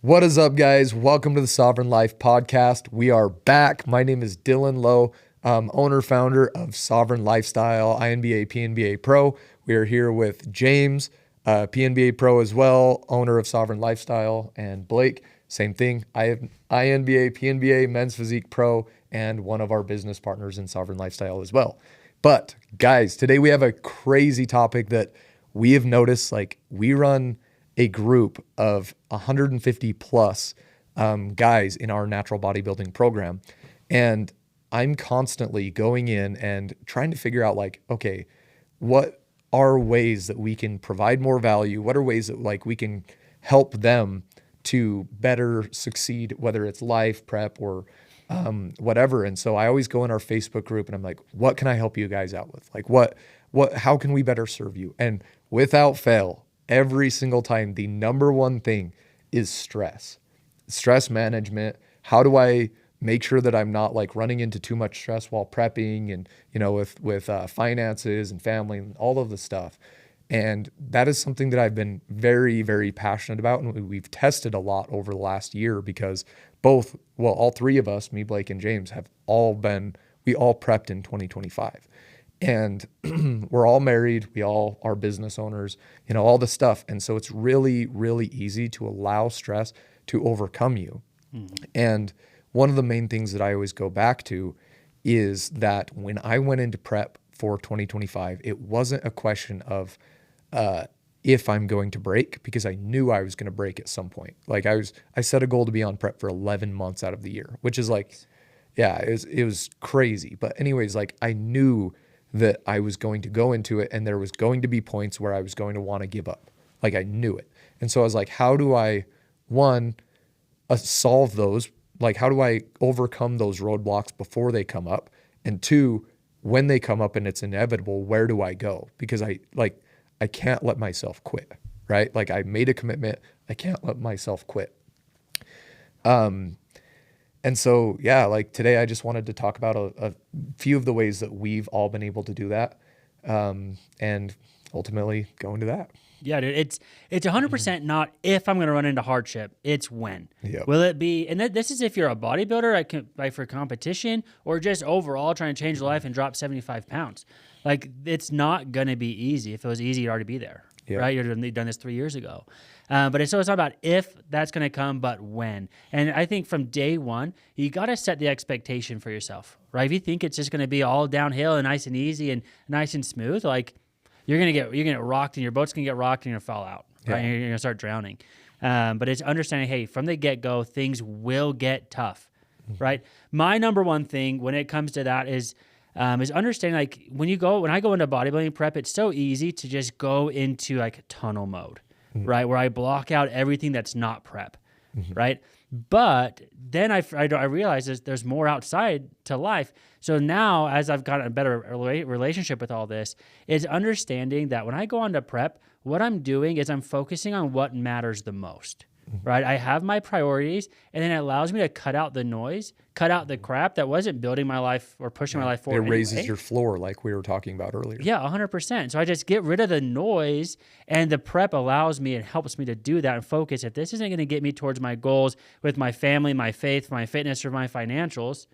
What is up, guys? Welcome to the Sovereign Life podcast. We are back. My name is Dylan Lowe, owner, founder of Sovereign Lifestyle, INBA, PNBA Pro. We are here with James, PNBA Pro as well, owner of Sovereign Lifestyle, and Blake, same thing. I have INBA, PNBA, Men's Physique Pro, and one of our business partners in Sovereign Lifestyle as well. But guys, today we have a crazy topic that we have noticed. Like, we run a group of 150 plus guys in our natural bodybuilding program. And I'm constantly going in and trying to figure out, like, okay, what are ways that we can provide more value? What are ways that, like, we can help them to better succeed, whether it's life, prep, or whatever. And so I always go in our Facebook group and I'm like, what can I help you guys out with? Like, how can we better serve you? And without fail, every single time, the number one thing is stress management. How do I make sure that I'm not like running into too much stress while prepping and, with finances and family and all of the stuff. And that is something that I've been very, very passionate about. And we've tested a lot over the last year because all three of us, me, Blake, and James, we all prepped in 2025. And we're all married. We all are business owners, all the stuff. And so it's really, really easy to allow stress to overcome you. Mm-hmm. And one of the main things that I always go back to is that when I went into prep for 2025, it wasn't a question of if I'm going to break, because I knew I was going to break at some point. Like, I set a goal to be on prep for 11 months out of the year, which is like, yeah, it was crazy. But anyways, like, I knew that I was going to go into it and there was going to be points where I was going to want to give up. Like, I knew it. And so I was like, how do I, solve those? Like, how do I overcome those roadblocks before they come up? And two, when they come up and it's inevitable, where do I go? Because I can't let myself quit, right? Like, I made a commitment. I can't let myself quit. And so, yeah, like today I just wanted to talk about a few of the ways that we've all been able to do that, and ultimately go into that. Yeah, dude, it's 100% not if I'm going to run into hardship. It's when. Yep. Will it be? And this is if you're a bodybuilder, like for competition, or just overall trying to change your life and drop 75 pounds. Like, it's not going to be easy. If it was easy, you'd already be there, right? You'd done this 3 years ago. But it's not about if that's going to come, but when. And I think from day one, you got to set the expectation for yourself, right? If you think it's just going to be all downhill and nice and easy and nice and smooth, like, you're going to get rocked, and your boat's going to get rocked, and you're going to fall out, right? And you're going to start drowning. But it's understanding, hey, from the get-go, things will get tough, right? My number one thing when it comes to that is understanding, like, when I go into bodybuilding prep, it's so easy to just go into like tunnel mode, right? Where I block out everything that's not prep, right? But then I realize there's more outside to life. So now, as I've gotten a better relationship with all this, is understanding that when I go on to prep, what I'm doing is I'm focusing on what matters the most, right? I have my priorities, and then it allows me to cut out the noise, cut out the crap that wasn't building my life or pushing my life forward. It raises your floor, like we were talking about earlier. Yeah, 100%. So I just get rid of the noise, and the prep allows me and helps me to do that and focus. If this isn't going to get me towards my goals with my family, my faith, my fitness, or my financials,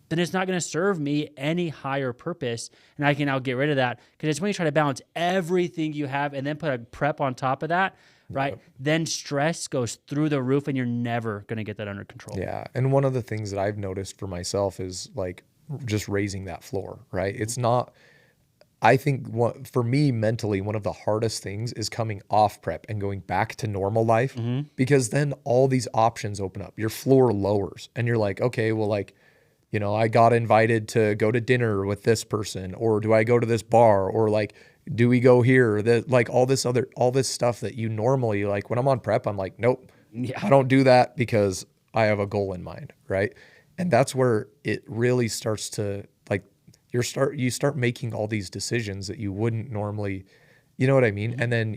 then it's not going to serve me any higher purpose, and I can now get rid of that, because it's when you try to balance everything you have and then put a prep on top of that, right? Yep. Then stress goes through the roof, and you're never going to get that under control. Yeah. And one of the things that I've noticed for myself is like just raising that floor, right? It's not, I think for me mentally, one of the hardest things is coming off prep and going back to normal life, because then all these options open up. Your floor lowers, and you're like, okay, well, like, I got invited to go to dinner with this person, or do I go to this bar, or like, do we go here? Like all this stuff that you normally, like, when I'm on prep, I'm like, nope, I don't do that because I have a goal in mind, right? And that's where it really starts to, like, you start making all these decisions that you wouldn't normally, you know what I mean? And then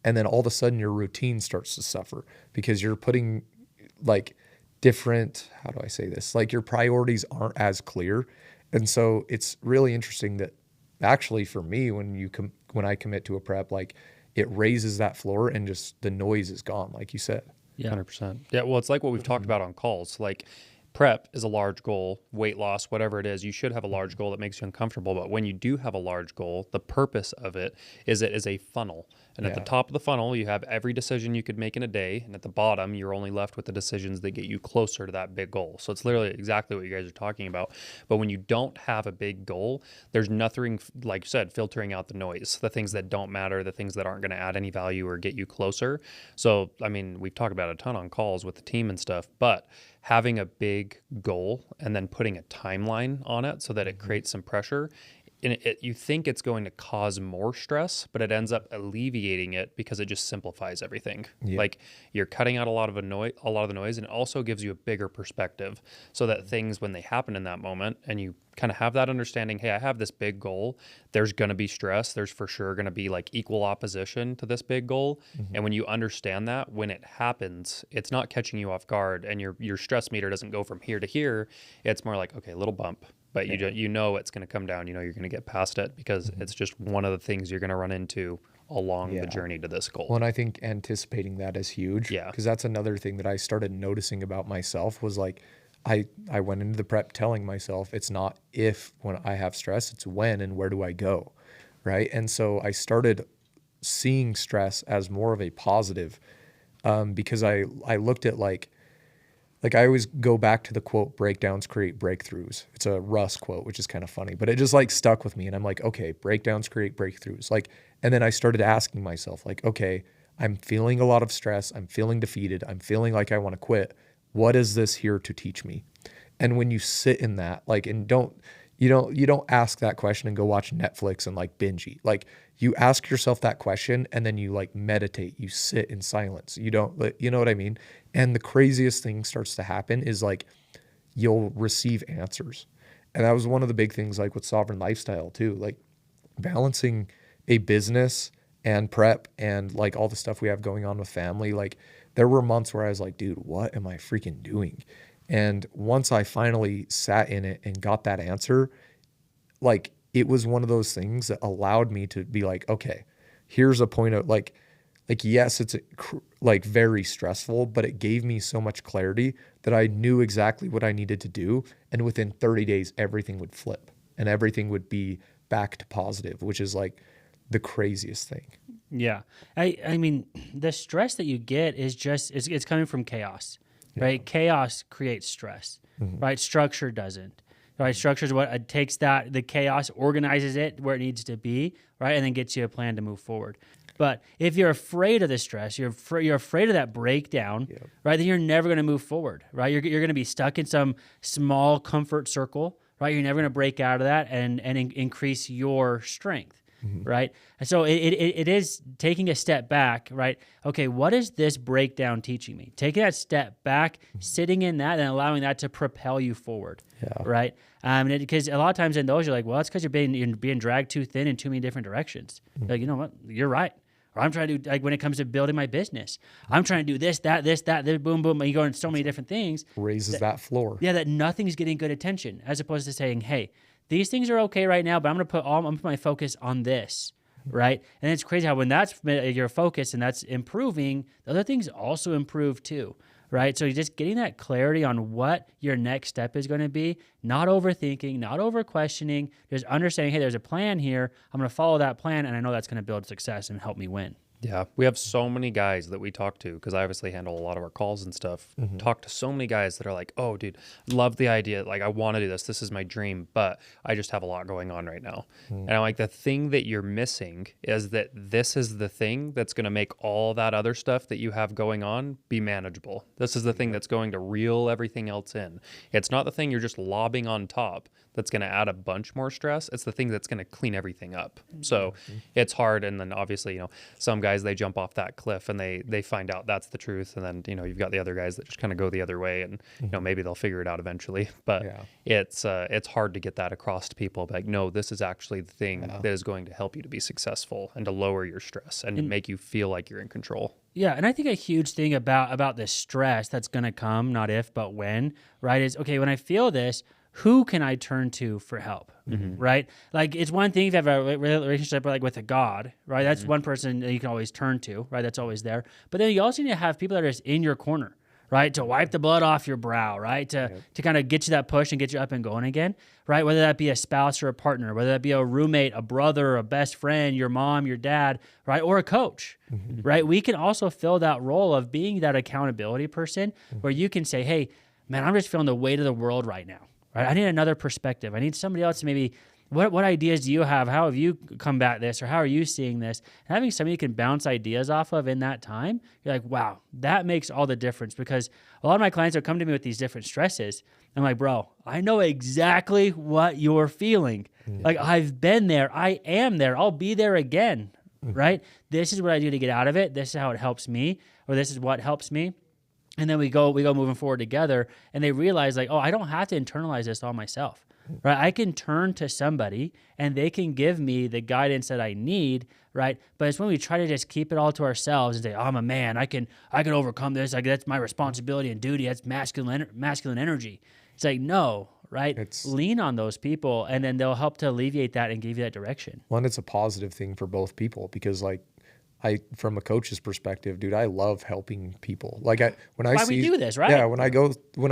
and then all of a sudden your routine starts to suffer because you're putting like different, how do I say this? Like, your priorities aren't as clear. And so it's really interesting that actually for me, when I commit to a prep, like, it raises that floor and just the noise is gone, like you said. Yeah. 100%. Yeah, well, it's like what we've talked about on calls. Like prep is a large goal, weight loss, whatever it is, you should have a large goal that makes you uncomfortable. But when you do have a large goal, the purpose of it is a funnel. And at the top of the funnel, you have every decision you could make in a day. And at the bottom, you're only left with the decisions that get you closer to that big goal. So it's literally exactly what you guys are talking about. But when you don't have a big goal, there's nothing, like you said, filtering out the noise, the things that don't matter, the things that aren't going to add any value or get you closer. So, I mean, we've talked about it a ton on calls with the team and stuff, but having a big goal and then putting a timeline on it so that it creates some pressure, and you think it's going to cause more stress, but it ends up alleviating it because it just simplifies everything. Yeah. Like you're cutting out a lot of the noise, and it also gives you a bigger perspective so that things, when they happen in that moment and you kind of have that understanding, hey, I have this big goal, there's going to be stress. There's for sure going to be like equal opposition to this big goal. And when you understand that, when it happens, it's not catching you off guard and your stress meter doesn't go from here to here. It's more like, okay, a little bump. But you know it's going to come down. You know you're going to get past it because it's just one of the things you're going to run into along the journey to this goal. Well, and I think anticipating that is huge. Yeah. Because that's another thing that I started noticing about myself was like, I went into the prep telling myself it's not if when I have stress, it's when and where do I go, right? And so I started seeing stress as more of a positive because I looked at like I always go back to the quote, breakdowns create breakthroughs. It's a Russ quote, which is kind of funny, but it just like stuck with me. And I'm like, okay, breakdowns create breakthroughs. Like, and then I started asking myself like, okay, I'm feeling a lot of stress. I'm feeling defeated. I'm feeling like I want to quit. What is this here to teach me? And when you sit in that, like, and you don't ask that question and go watch Netflix and like binge eat. Like you ask yourself that question and then you like meditate, you sit in silence. You know what I mean? And the craziest thing starts to happen is like, you'll receive answers. And that was one of the big things like with Sovereign Lifestyle too, like balancing a business and prep and like all the stuff we have going on with family. Like there were months where I was like, dude, what am I freaking doing? And once I finally sat in it and got that answer, like it was one of those things that allowed me to be like, okay, here's a point of like, yes, it's like very stressful, but it gave me so much clarity that I knew exactly what I needed to do. And within 30 days, everything would flip and everything would be back to positive, which is like the craziest thing. Yeah. I mean, the stress that you get is just, it's coming from chaos, right? Chaos creates stress, right? Structure doesn't. Right, structure is what it takes the chaos, organizes it where it needs to be, right, and then gets you a plan to move forward. But if you're afraid of the stress, you're afraid of that breakdown, right, then you're never going to move forward, right? You're going to be stuck in some small comfort circle, right? You're never going to break out of that and increase your strength. Right. And so it is taking a step back, right? Okay, what is this breakdown teaching me? Taking that step back, sitting in that and allowing that to propel you forward. Right. Because a lot of times in those, you're like, well, that's because you're being dragged too thin in too many different directions. Like, you know what? You're right. Or I'm trying to do, like when it comes to building my business, I'm trying to do this, that, boom, boom. And you go into so many different things. Raises that floor. Yeah, that nothing's getting good attention, as opposed to saying, hey, these things are okay right now, but I'm gonna put my focus on this, right? And it's crazy how when that's your focus and that's improving, the other things also improve too, right? So you're just getting that clarity on what your next step is going to be, not overthinking, not over questioning, just understanding, hey, there's a plan here. I'm gonna follow that plan, and I know that's gonna build success and help me win. Yeah, we have so many guys that we talk to because I obviously handle a lot of our calls and stuff. Talk to so many guys that are like, oh, dude, love the idea. Like, I want to do this. This is my dream, but I just have a lot going on right now. And I'm like, the thing that you're missing is that this is the thing that's going to make all that other stuff that you have going on be manageable. This is the thing that's going to reel everything else in. It's not the thing you're just lobbing on top that's going to add a bunch more stress. It's the thing that's going to clean everything up. So it's hard. And then obviously, you know, some guys, they jump off that cliff and they find out that's the truth. And then, you know, you've got the other guys that just kind of go the other way and, you know, maybe they'll figure it out eventually. But it's hard to get that across to people. Like, no, this is actually the thing that is going to help you to be successful and to lower your stress and make you feel like you're in control. Yeah, and I think a huge thing about the stress that's going to come, not if, but when, right, is, okay, when I feel this, who can I turn to for help, right? Like it's one thing if you have a relationship like with a God, right? That's one person that you can always turn to, right? That's always there. But then you also need to have people that are just in your corner, right? To wipe the blood off your brow, right? To kind of get you that push and get you up and going again, right? Whether that be a spouse or a partner, whether that be a roommate, a brother, a best friend, your mom, your dad, right? Or a coach, right? We can also fill that role of being that accountability person where you can say, hey, man, I'm just feeling the weight of the world right now, right? I need another perspective. I need somebody else to maybe, what ideas do you have? How have you combat this? Or how are you seeing this? And having somebody you can bounce ideas off of in that time, you're like, wow, that makes all the difference. Because a lot of my clients will come to me with these different stresses. I'm like, bro, I know exactly what you're feeling. Like, I've been there. I am there. I'll be there again, right? This is what I do to get out of it. This is how it helps me, or this is what helps me. And then we go moving forward together, and they realize like, oh, I don't have to internalize this all myself, right? I can turn to somebody and they can give me the guidance that I need, right? But it's when we try to just keep it all to ourselves and say, oh, I'm a man, I can overcome this. Like that's my responsibility and duty. That's masculine energy. It's like, no, right? Lean on those people, and then they'll help to alleviate that and give you that direction. One, it's a positive thing for both people because like, from a coach's perspective, dude, I love helping people. Like when I see, we do this, right? Yeah, when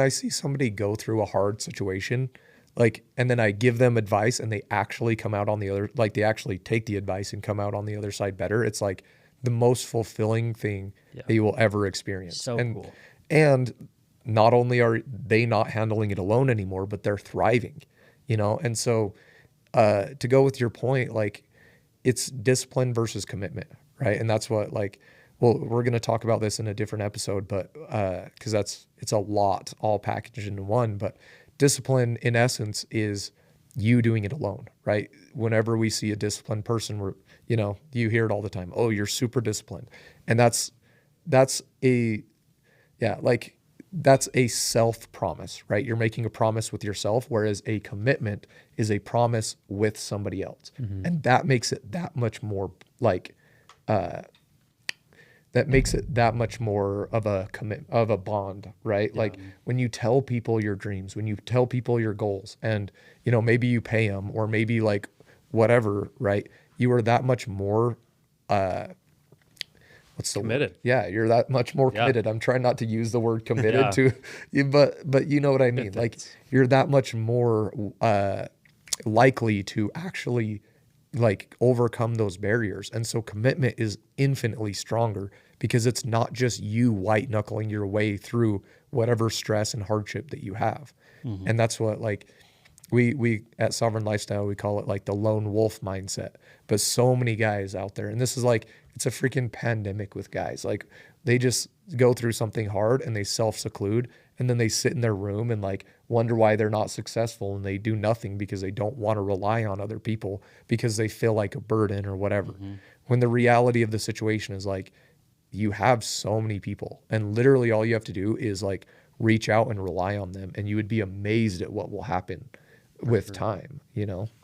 I see somebody go through a hard situation, like, and then I give them advice and they actually come out on the other, like they actually take the advice and come out on the other side better. It's like the most fulfilling thing that you will ever experience. So cool. And not only are they not handling it alone anymore, but they're thriving, you know? And so, to go with your point, like it's discipline versus commitment. Right. And that's what we're going to talk about this in a different episode, but because it's a lot all packaged into one. But discipline in essence is you doing it alone. Right. Whenever we see a disciplined person, you hear it all the time. Oh, you're super disciplined. And that's a self promise, right? You're making a promise with yourself, whereas a commitment is a promise with somebody else. And that makes it that much more of a bond, right? Yeah. Like when you tell people your dreams, when you tell people your goals, and maybe you pay them or maybe like whatever, right? You are that much more committed. Word? Yeah, you're that much more committed. I'm trying not to use the word committed to you, but you know what I mean. Like you're that much more likely to actually like overcome those barriers. And so commitment is infinitely stronger because it's not just you white knuckling your way through whatever stress and hardship that you have. And that's what like we at Sovereign Lifestyle, we call it like the lone wolf mindset. But so many guys out there, and this is like, it's a freaking pandemic with guys. Like they just go through something hard and they self-seclude, and then they sit in their room and like wonder why they're not successful, and they do nothing because they don't want to rely on other people because they feel like a burden or whatever. When the reality of the situation is like, you have so many people, and literally all you have to do is like reach out and rely on them, and you would be amazed at what will happen with time,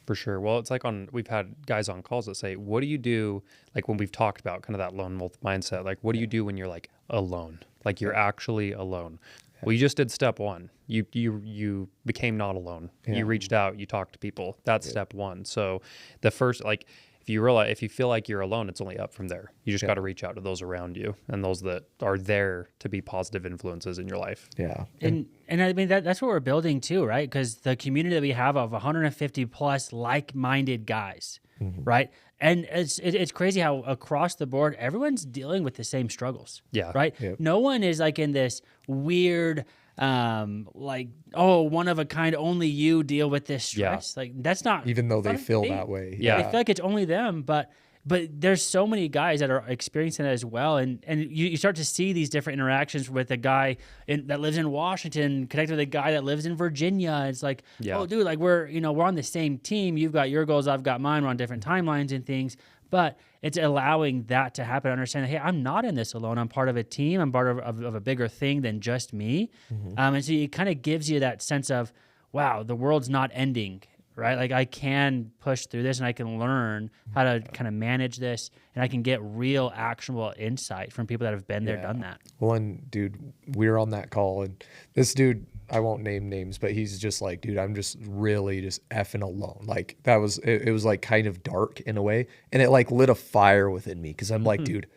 For sure. Well, it's like we've had guys on calls that say, what do you do? Like when we've talked about kind of that lone wolf mindset, like what do you do when you're like alone? Like you're actually alone. Well, you just did step one. You became not alone. Yeah. You reached out, you talked to people. That's step one. So the first, like if you feel like you're alone, it's only up from there. You just got to reach out to those around you and those that are there to be positive influences in your life. Yeah. And I mean, that's what we're building too, right? Because the community that we have of 150 plus like-minded guys, right? And it's crazy how across the board, everyone's dealing with the same struggles. Yeah. Right? Yep. No one is like in this weird, one of a kind, only you deal with this stress. Yeah. Like that's not, even though they feel that way. Yeah. They feel like it's only them, but there's so many guys that are experiencing it as well. And you start to see these different interactions with a guy that lives in Washington connected with a guy that lives in Virginia. It's like, oh dude, like we're on the same team. You've got your goals, I've got mine. We're on different timelines and things, but it's allowing that to happen. Understand that, hey, I'm not in this alone. I'm part of a team. I'm part of a bigger thing than just me. And so it kind of gives you that sense of, wow, the world's not ending right? Like I can push through this and I can learn how to kind of manage this, and I can get real actionable insight from people that have been there, done that. Well, and dude, we were on that call, and this dude, I won't name names, but he's just like, dude, I'm just really just effing alone. Like that was, it was like kind of dark in a way. And it like lit a fire within me. Cause I'm like, dude,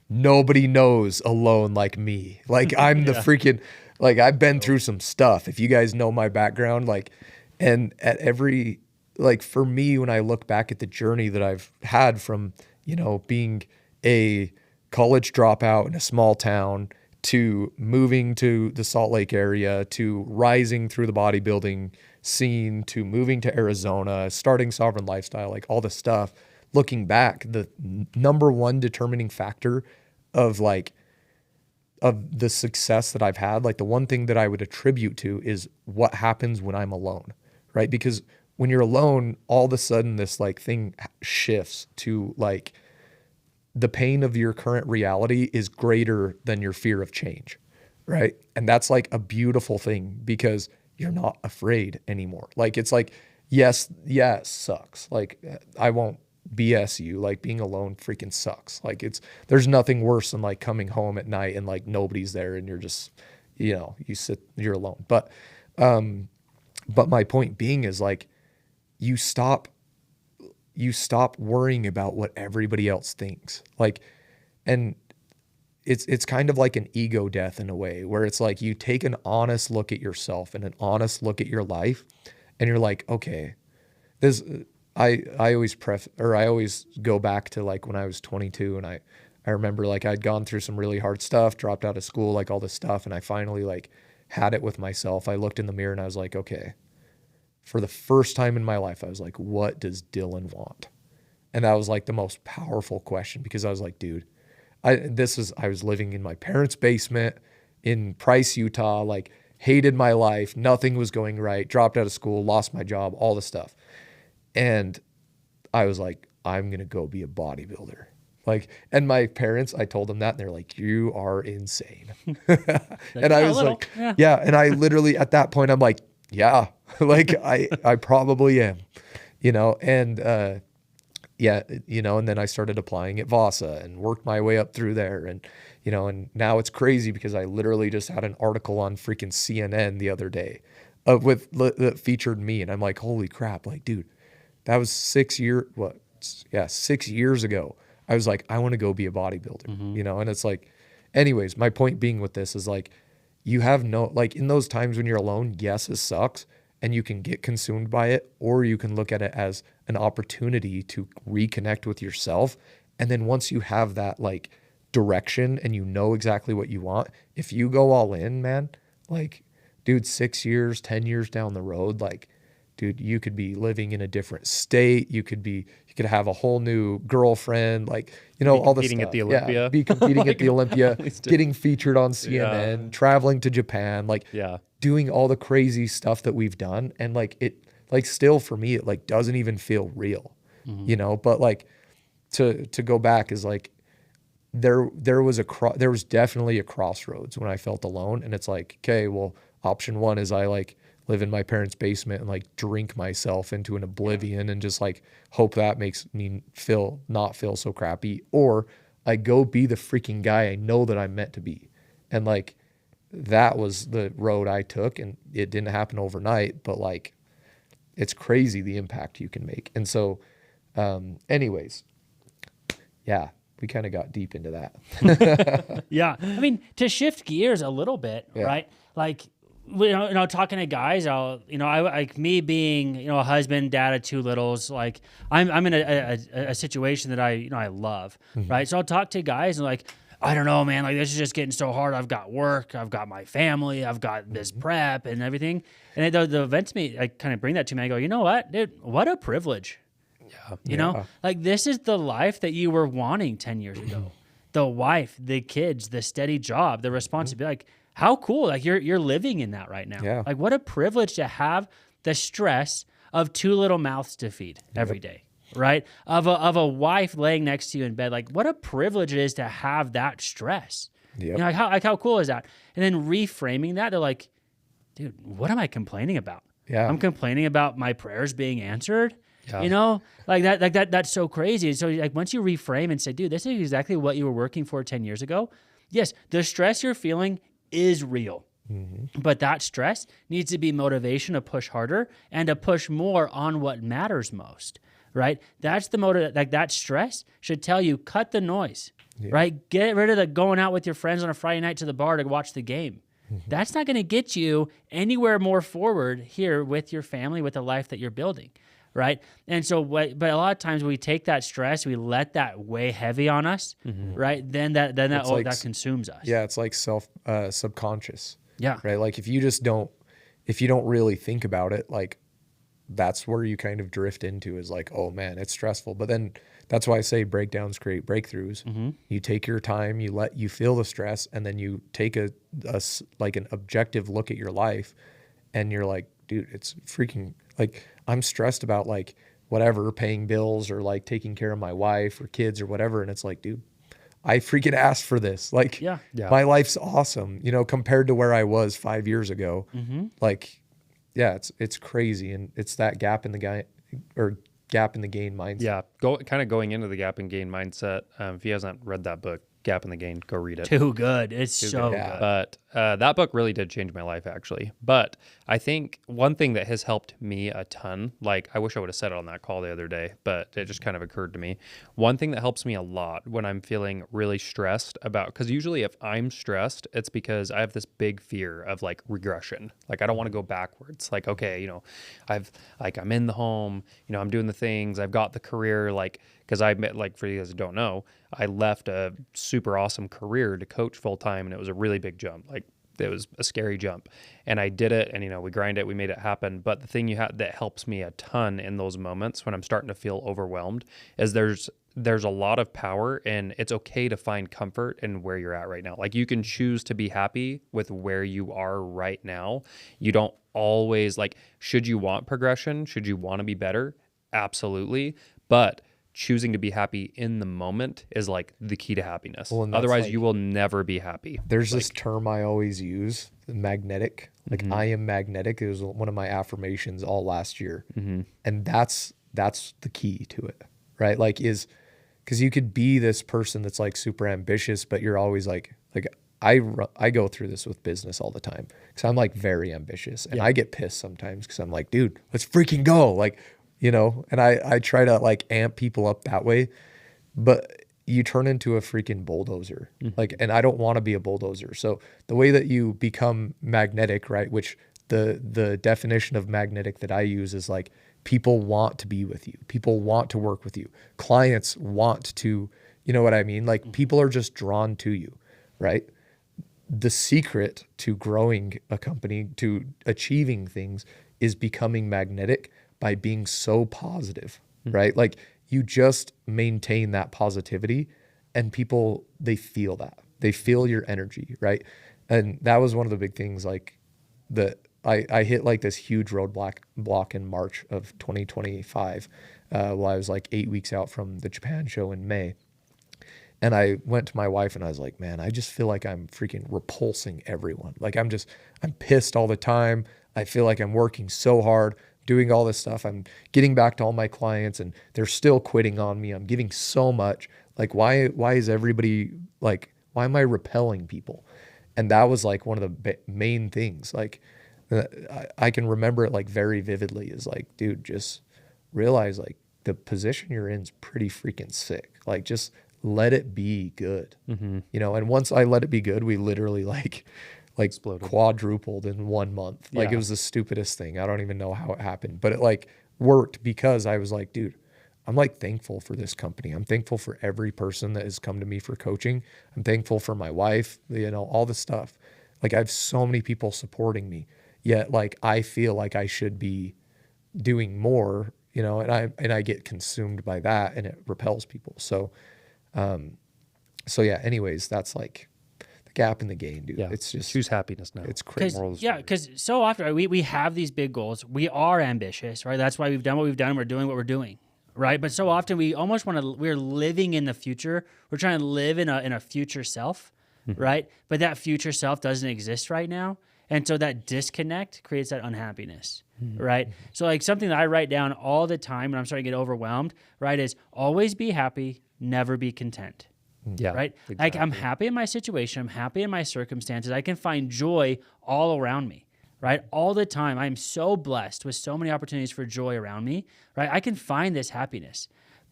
nobody knows alone like me. Like I'm the freaking, like I've been through some stuff. If you guys know my background, like, and at every, like for me, when I look back at the journey that I've had from, you know, being a college dropout in a small town to moving to the Salt Lake area, to rising through the bodybuilding scene, to moving to Arizona, starting Sovereign Lifestyle, like all the stuff, looking back, the number one determining factor of the success that I've had, like the one thing that I would attribute to is what happens when I'm alone, right? Because when you're alone, all of a sudden this like thing shifts to like, the pain of your current reality is greater than your fear of change, right? And that's like a beautiful thing because you're not afraid anymore. Like, it's like, yes, sucks. Like, I won't BS you. Like, being alone freaking sucks. Like, there's nothing worse than like coming home at night and like nobody's there and you're just, you know, you're alone. But my point being is like, you stop worrying about what everybody else thinks. Like, and it's kind of like an ego death in a way where it's like you take an honest look at yourself and an honest look at your life and you're like, okay, I always go back to like when I was 22 and I remember like I'd gone through some really hard stuff, dropped out of school, like all this stuff. And I finally like had it with myself. I looked in the mirror and I was like, okay, for the first time in my life, I was like, what does Dylan want? And that was like the most powerful question because I was like, dude, I was living in my parents' basement in Price, Utah, like hated my life. Nothing was going right. Dropped out of school, lost my job, all the stuff. And I was like, I'm going to go be a bodybuilder. Like, and my parents, I told them that and they're like, you are insane. And I was like, yeah. And I literally at that point, I'm like, yeah, like I probably am, you know, and, you know, and then I started applying at Vasa and worked my way up through there. And, you know, and now it's crazy because I literally just had an article on freaking CNN the other day that featured me. And I'm like, holy crap. Like, dude, that was 6 years ago. I was like, I want to go be a bodybuilder, you know? And it's like, anyways, my point being with this is like, you have no, like in those times when you're alone, yes, it sucks and you can get consumed by it, or you can look at it as an opportunity to reconnect with yourself. And then once you have that like direction and you know exactly what you want, if you go all in, man, like, dude, 6 years, 10 years down the road, like, dude, you could be living in a different state. You could have a whole new girlfriend, like, you know, all this stuff. Competing at the Olympia. Yeah, be competing at the Olympia, getting featured on CNN, traveling to Japan, like doing all the crazy stuff that we've done. And like, it, like still for me, it like doesn't even feel real, you know, but like to go back is like, there was definitely a crossroads when I felt alone. And it's like, okay, well, option one is I like live in my parents' basement and like drink myself into an oblivion and just like hope that makes me not feel so crappy. Or I go be the freaking guy I know that I'm meant to be. And like, that was the road I took, and it didn't happen overnight, but like, it's crazy the impact you can make. And so, anyways, yeah, we kind of got deep into that. Yeah. I mean, to shift gears a little bit, right? Like, you know, talking to guys, I like me being, you know, a husband, dad of two littles, like I'm in a situation that I love, right? So I'll talk to guys and like, I don't know, man, like this is just getting so hard. I've got work, I've got my family, I've got this prep and everything. And the events me, I kind of bring that to me. I go, you know what, dude, what a privilege. Yeah. You know, like this is the life that you were wanting 10 years ago. The wife, the kids, the steady job, the responsibility, like, how cool, like you're living in that right now. Yeah. Like what a privilege to have the stress of two little mouths to feed every day, right? Of a wife laying next to you in bed. Like what a privilege it is to have that stress. You know, like how cool is that? And then reframing that, they're like, dude, what am I complaining about? Yeah. I'm complaining about my prayers being answered. Yeah. You know, like that's so crazy. So like once you reframe and say, dude, this is exactly what you were working for 10 years ago. Yes, the stress you're feeling is real. But that stress needs to be motivation to push harder and to push more on what matters most, right? That's the motive. Like that stress should tell you, cut the noise, right? Get rid of the going out with your friends on a Friday night to the bar to watch the game. That's not going to get you anywhere more forward here with your family, with the life that you're building, right? And so, but a lot of times we take that stress, we let that weigh heavy on us, right? Then that that consumes us. Yeah, it's like subconscious. Yeah. Right. Like if you don't really think about it, like that's where you kind of drift into is like, oh man, it's stressful. But then that's why I say breakdowns create breakthroughs. You take your time, you feel the stress, and then you take like an objective look at your life, and you're like, dude, it's freaking like I'm stressed about like whatever, paying bills or like taking care of my wife or kids or whatever. And it's like, dude, I freaking asked for this. Like my life's awesome, you know, compared to where I was 5 years ago. Like, yeah, it's crazy. And it's that gap in the gain mindset. Yeah. Going into the gap and gain mindset. If he hasn't read that book, Gap in the Gain, go read it. Too good. It's so good. But that book really did change my life, actually. But I think one thing that has helped me a ton, like I wish I would have said it on that call the other day, but it just kind of occurred to me. One thing that helps me a lot when I'm feeling really stressed about, because usually if I'm stressed, it's because I have this big fear of like regression. Like I don't want to go backwards. Like, okay, you know, I'm in the home, you know, I'm doing the things, I've got the career, like, because like for you guys who don't know, I left a super awesome career to coach full time, and it was a really big jump. Like it was a scary jump, and I did it, and you know we grind it, we made it happen. But the thing that helps me a ton in those moments when I'm starting to feel overwhelmed is there's a lot of power, and it's okay to find comfort in where you're at right now. Like you can choose to be happy with where you are right now. You don't always like. Should you want progression? Should you want to be better? Absolutely, but choosing to be happy in the moment is like the key to happiness. Well, otherwise, you will never be happy. There's this term I always use, magnetic. Like I am magnetic. It was one of my affirmations all last year, and that's the key to it, right? Like because you could be this person that's like super ambitious, but you're always like I go through this with business all the time because I'm like very ambitious, and I get pissed sometimes because I'm like, dude, let's freaking go, like. You know, and I try to like amp people up that way, but you turn into a freaking bulldozer. Like, and I don't want to be a bulldozer. So the way that you become magnetic, right? Which the definition of magnetic that I use is like people want to be with you. People want to work with you. Clients want to, you know what I mean? Like people are just drawn to you, right? The secret to growing a company, to achieving things is becoming magnetic by being so positive, right? Like you just maintain that positivity and people, they feel that. They feel your energy, right? And that was one of the big things like that I hit like this huge roadblock in March of 2025 while I was like 8 weeks out from the Japan show in May. And I went to my wife and I was like, man, I just feel like I'm freaking repulsing everyone. Like I'm pissed all the time. I feel like I'm working so hard, doing all this stuff. I'm getting back to all my clients and they're still quitting on me. I'm giving so much. Like, why is everybody like, why am I repelling people? And that was like one of the main things. Like, I can remember it like very vividly is like, dude, just realize like the position you're in is pretty freaking sick. Like, just let it be good, you know? And once I let it be good, we literally like exploded. Quadrupled in 1 month. Like it was the stupidest thing. I don't even know how it happened, but it like worked because I was like, dude, I'm like thankful for this company. I'm thankful for every person that has come to me for coaching. I'm thankful for my wife, you know, all the stuff. Like I have so many people supporting me, yet like I feel like I should be doing more, you know, and I get consumed by that and it repels people. So yeah, anyways, that's like gap in the gain, dude. Yeah. It's just choose happiness now. It's crazy. Because so often right, we have these big goals. We are ambitious, right? That's why we've done what we've done. We're doing what we're doing, right? But so often we almost we're living in the future. We're trying to live in a future self, right? But that future self doesn't exist right now. And so that disconnect creates that unhappiness, right? So like something that I write down all the time when I'm starting to get overwhelmed, right, is always be happy, never be content. Yeah. Right? Exactly. Like I'm happy in my situation, I'm happy in my circumstances. I can find joy all around me, right? All the time. I'm so blessed with so many opportunities for joy around me, right? I can find this happiness.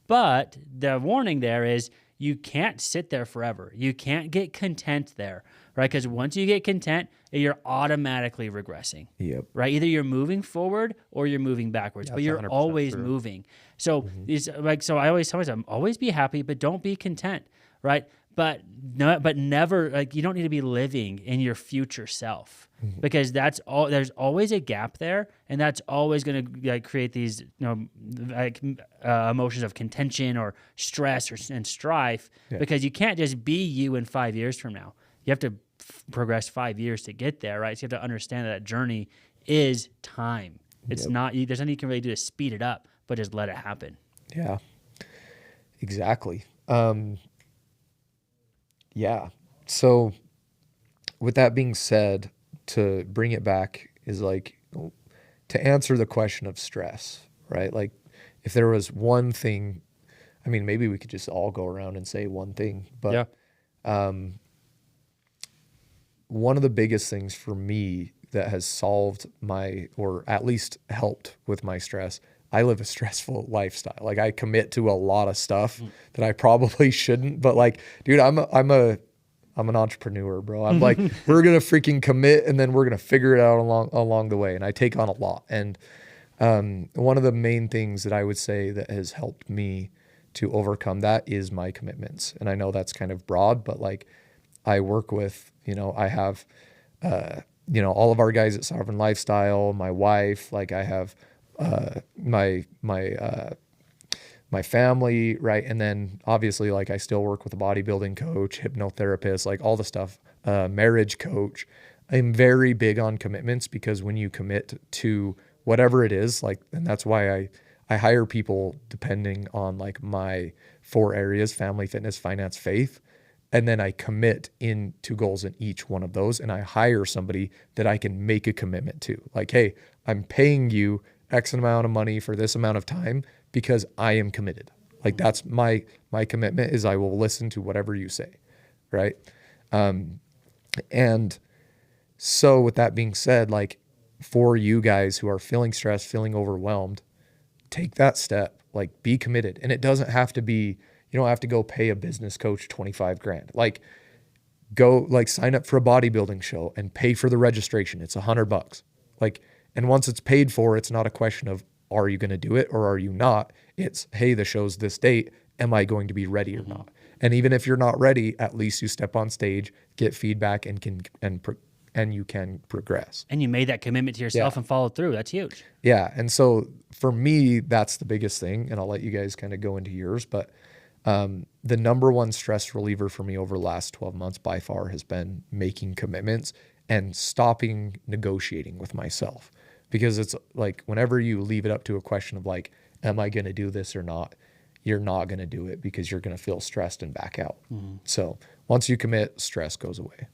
But the warning there is you can't sit there forever. You can't get content there, right? Because once you get content, you're automatically regressing. Yep. Right? Either you're moving forward or you're moving backwards, Yeah, but it's you're 100% always true. moving. So so I always tell myself, always be happy, but don't be content, right? But never, like, you don't need to be living in your future self, because that's all. There's always a gap there, and that's always going to like create these emotions of contention or stress and strife, because you can't just be you in 5 years from now. You have to progress 5 years to get there, right? So you have to understand that journey is time. It's not. There's nothing you can really do to speed it up, but just let it happen. Yeah, exactly. Yeah. So with that being said, to bring it back is like to answer the question of stress, right? Like if there was one thing, I mean, maybe we could just all go around and say one thing, but one of the biggest things for me that has solved or at least helped with my stress, I live a stressful lifestyle. Like I commit to a lot of stuff that I probably shouldn't, but like, dude, I'm an entrepreneur, bro. I'm like, we're going to freaking commit and then we're going to figure it out along the way. And I take on a lot. And one of the main things that I would say that has helped me to overcome that is my commitments. And I know that's kind of broad, but like I work with, I have, all of our guys at Sovereign Lifestyle, my wife, like I have my family, right? And then obviously like I still work with a bodybuilding coach, hypnotherapist, like all the stuff, marriage coach. I'm very big on commitments, because when you commit to whatever it is, like, and that's why I hire people depending on like my 4 areas: family, fitness, finance, faith. And then I commit into goals in each one of those. And I hire somebody that I can make a commitment to. Like, hey, I'm paying you X amount of money for this amount of time because I am committed. Like that's my commitment, is I will listen to whatever you say. Right. And so with that being said, like for you guys who are feeling stressed, feeling overwhelmed, take that step, like be committed. And it doesn't have to be, you don't have to go pay a business coach 25 grand. Like go like sign up for a bodybuilding show and pay for the registration. It's $100. Like, and once it's paid for, it's not a question of, are you going to do it or are you not? It's, hey, the show's this date. Am I going to be ready or not? And even if you're not ready, at least you step on stage, get feedback, and you can progress. And you made that commitment to yourself and followed through. That's huge. Yeah. And so for me, that's the biggest thing. And I'll let you guys kind of go into yours, but the number one stress reliever for me over the last 12 months by far has been making commitments and stopping negotiating with myself. Because it's like, whenever you leave it up to a question of like, am I going to do this or not? You're not going to do it because you're going to feel stressed and back out. So once you commit, stress goes away.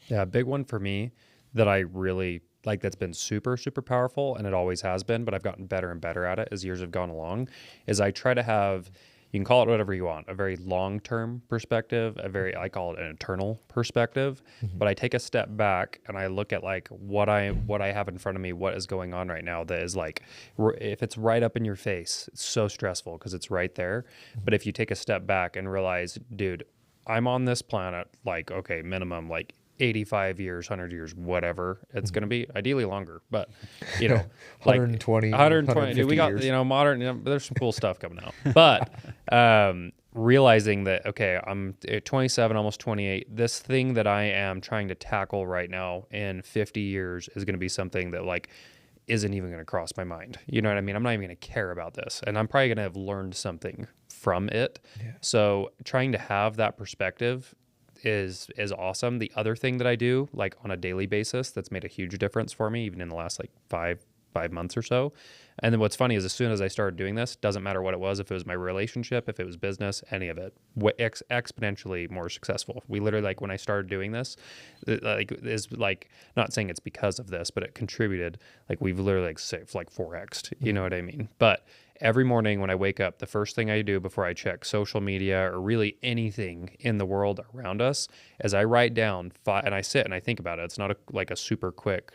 Yeah. A big one for me that I really like, that's been super, super powerful, and it always has been, but I've gotten better and better at it as years have gone along, is I try to have, you can call it whatever you want, a very long-term perspective, I call it an eternal perspective, but I take a step back and I look at like what I have in front of me, what is going on right now that is like, if it's right up in your face, it's so stressful because it's right there. But if you take a step back and realize, dude, I'm on this planet, like, okay, minimum like 85 years, 100 years, whatever it's going to be, ideally longer, but like 120, dude, we got, years. Modern, there's some cool stuff coming out, but, realizing that, okay, I'm 27, almost 28, this thing that I am trying to tackle right now in 50 years is going to be something that like isn't even going to cross my mind. You know what I mean? I'm not even going to care about this, and I'm probably going to have learned something from it. Yeah. So trying to have that perspective is awesome. The other thing that I do like on a daily basis that's made a huge difference for me, even in the last like five 5 months or so. And then what's funny is as soon as I started doing this, doesn't matter what it was, if it was my relationship, if it was business, any of it, exponentially more successful. We literally, like, when I started doing this, like, is like, not saying it's because of this, but it contributed. Like, we've literally like 4x'd, you know what I mean? But every morning when I wake up, the first thing I do before I check social media or really anything in the world around us is I write down and I sit and I think about it. It's not like a super quick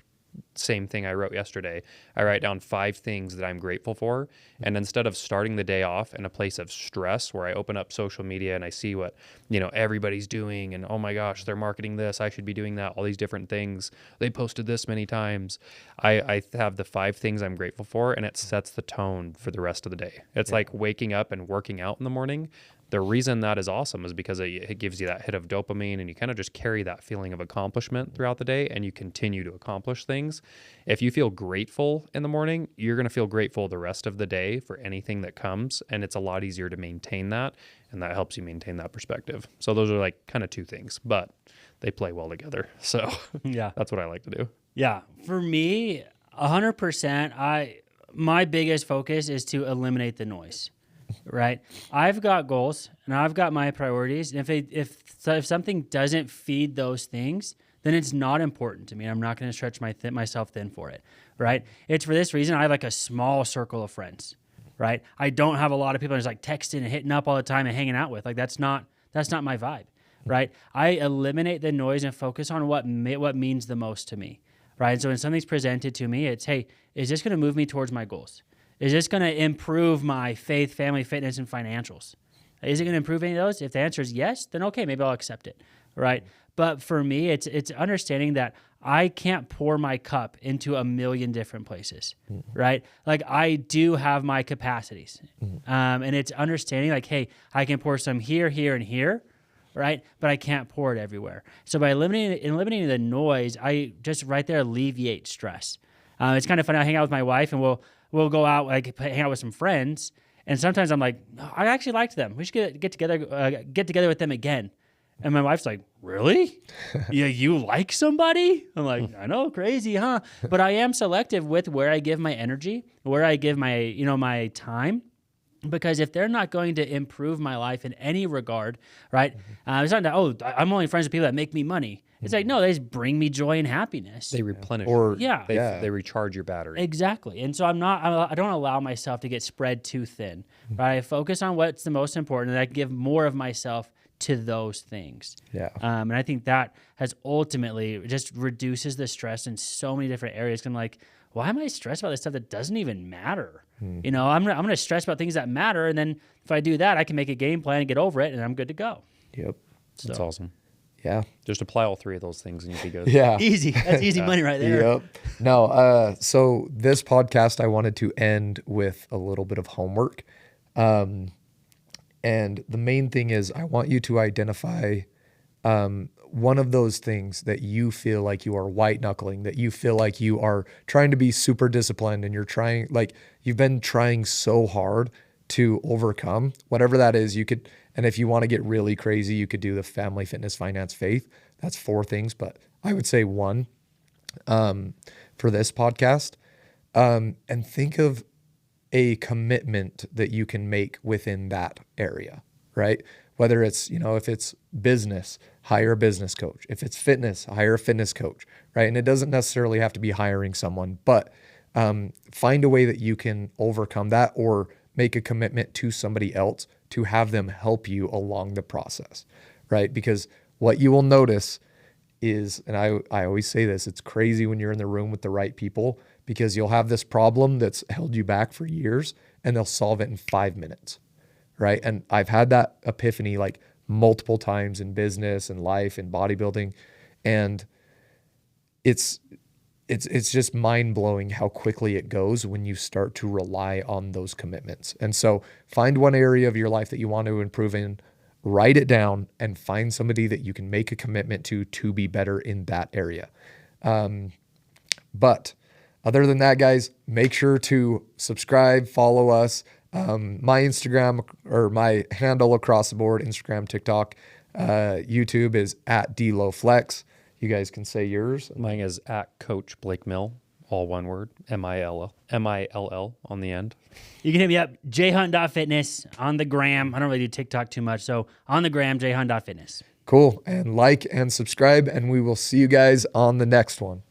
same thing I wrote yesterday. I write down 5 things that I'm grateful for. And instead of starting the day off in a place of stress where I open up social media and I see what, everybody's doing and, oh my gosh, they're marketing this, I should be doing that, all these different things. They posted this many times. I have the 5 things I'm grateful for, and it sets the tone for the rest of the day. It's like waking up and working out in the morning. The reason that is awesome is because it gives you that hit of dopamine, and you kind of just carry that feeling of accomplishment throughout the day, and you continue to accomplish things. If you feel grateful in the morning, you're going to feel grateful the rest of the day for anything that comes, and it's a lot easier to maintain that, and that helps you maintain that perspective. So those are like kind of 2 things, but they play well together. So Yeah, that's what I like to do. Yeah, for me, 100%. My biggest focus is to eliminate the noise. Right, I've got goals and I've got my priorities, and if something doesn't feed those things, then it's not important to me. I'm not going to stretch myself thin for it. Right, it's for this reason I have like a small circle of friends. Right, I don't have a lot of people just like texting and hitting up all the time and hanging out with. Like that's not my vibe. Right, I eliminate the noise and focus on what means the most to me. Right, so when something's presented to me, it's, hey, is this going to move me towards my goals? Is this going to improve my faith, family, fitness, and financials? Is it going to improve any of those? If the answer is yes, then okay, maybe I'll accept it, right? But for me, it's understanding that I can't pour my cup into a million different places, right? Like I do have my capacities, and it's understanding like, hey, I can pour some here, here, and here, right? But I can't pour it everywhere. So by eliminating the noise, I just right there alleviate stress. It's kind of fun. I hang out with my wife, and we'll go out, like hang out with some friends, and sometimes I'm like, oh, I actually liked them. We should get together with them again. And my wife's like, really? Yeah, you like somebody? I'm like, I know, crazy, huh? But I am selective with where I give my energy, where I give my my time. Because if they're not going to improve my life in any regard, right? It's not that, oh, I'm only friends with people that make me money. It's like, no, they just bring me joy and happiness. They replenish. Or they recharge your battery. Exactly. And so I don't allow myself to get spread too thin, right? I focus on what's the most important, and I give more of myself to those things. Yeah. And I think that has ultimately just reduces the stress in so many different areas. 'Cause I'm like, why am I stressed about this stuff that doesn't even matter? I'm gonna stress about things that matter, and then if I do that, I can make a game plan and get over it, and I'm good to go. Yep. That's awesome. Yeah. Just apply all 3 of those things and you'll be good. Yeah. Easy. That's easy money right there. Yep. No, so this podcast, I wanted to end with a little bit of homework. And the main thing is I want you to identify one of those things that you feel like you are white knuckling, that you feel like you are trying to be super disciplined, and you've been trying so hard to overcome whatever that is. You could, and if you want to get really crazy, you could do the family, fitness, finance, faith. That's 4 things, but I would say 1 for this podcast. And think of a commitment that you can make within that area, right? Whether it's, if it's business, hire a business coach. If it's fitness, hire a fitness coach, right? And it doesn't necessarily have to be hiring someone, but find a way that you can overcome that, or make a commitment to somebody else to have them help you along the process, right? Because what you will notice is, and I always say this, it's crazy when you're in the room with the right people, because you'll have this problem that's held you back for years, and they'll solve it in 5 minutes, right? And I've had that epiphany like multiple times in business and life and bodybuilding, and it's just mind-blowing how quickly it goes when you start to rely on those commitments. And so find one area of your life that you want to improve in, write it down, and find somebody that you can make a commitment to be better in that area. But other than that, guys, make sure to subscribe, follow us. My Instagram, or my handle across the board, Instagram, TikTok, YouTube is @DLowFlex. You guys can say yours. Mine is @Coach Blake Mill. All one word, M-I-L-L on the end. You can hit me up, jhunt.fitness on the gram. I don't really do TikTok too much. So on the gram, jhunt.fitness. Cool. And like and subscribe, and we will see you guys on the next one.